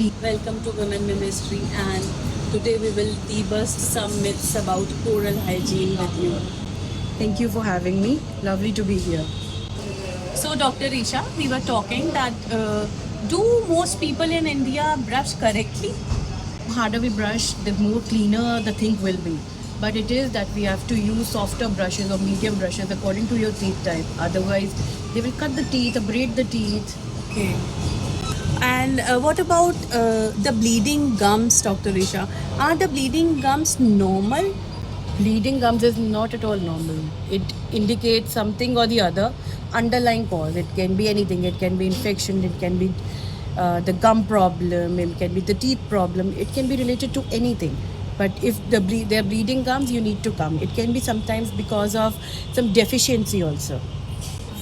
Welcome to Women Ministry, and today we will debust some myths about oral hygiene with you. Thank you for having me. Lovely to be here. So, Dr. Isha, we were talking that do most people in India brush correctly? The harder we brush, the more cleaner the thing will be. But it is that we have to use softer brushes or medium brushes according to your teeth type. Otherwise, they will cut the teeth, abrade the teeth. Okay. And what about the bleeding gums, Dr. Isha? Are the bleeding gums normal? Bleeding gums is not at all normal. It indicates something or the other underlying cause. It can be anything. It can be infection. It can be the gum problem. It can be the teeth problem. It can be related to anything. But if they're bleeding gums, you need to come. It can be sometimes because of some deficiency also.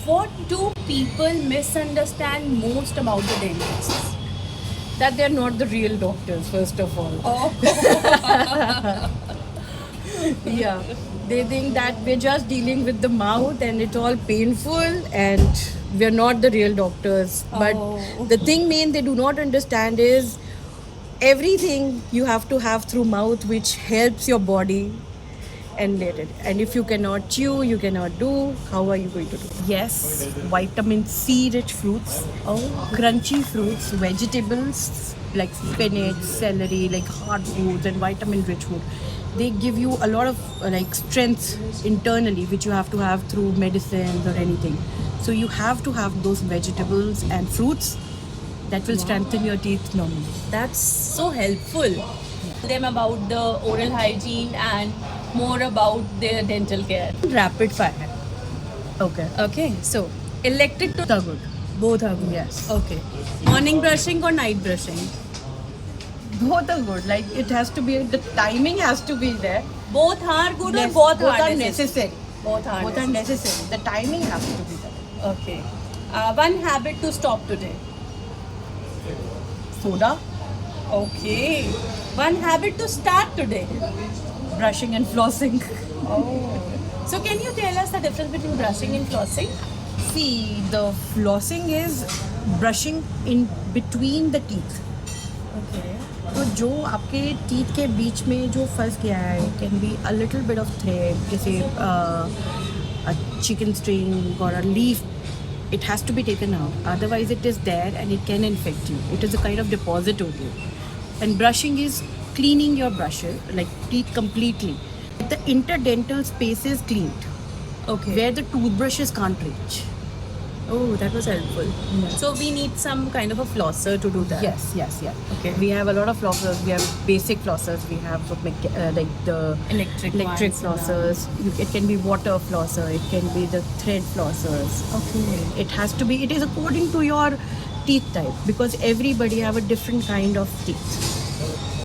What do people misunderstand most about the dentists? That they're not the real doctors, first of all. Oh. Yeah, they think that we're just dealing with the mouth and it's all painful and we're not the real doctors. But Oh. the thing main they do not understand is everything you have to have through mouth which helps your body and let it. And if you cannot chew, you cannot do, how are you going to do? Yes, vitamin C rich fruits, crunchy fruits, vegetables like spinach, celery, like hard foods and vitamin rich food. They give you a lot of like strength internally which you have to have through medicines or anything. So you have to have those vegetables and fruits that will strengthen your teeth normally. That's so helpful. Them about the oral hygiene and more about their dental care. Rapid fire. Okay. Okay, so electric to They're good. both are good. Yes. Okay. Morning brushing or night brushing? Both are good. Like it has to be, the timing has to be there. Both are good Yes, or both are necessary. Both are Both are necessary. The timing has to be there. Okay. One habit to stop today. Soda, Okay. One habit to start today. brushing and flossing. Oh. So can you tell us the difference between brushing and flossing? See, the flossing is brushing in between the teeth. Okay. तो जो आपके teeth के बीच में जो फंस गया है can be a little bit of thread जैसे a chicken string or a leaf, it has to be taken out. Otherwise, it is there and it can infect you. It is a kind of deposit over you. And brushing is cleaning your brushes, like teeth completely. The interdental space is cleaned, Okay. where the toothbrushes can't reach. Oh, that was helpful. Yeah. So we need some kind of a flosser to do that. Yes, yes, yeah. Okay. We have a lot of flossers. We have basic flossers. We have like the Electric ones, flossers. It can be water flosser. It can be the thread flossers. Okay. It has to be. It is according to your teeth type because everybody have a different kind of teeth.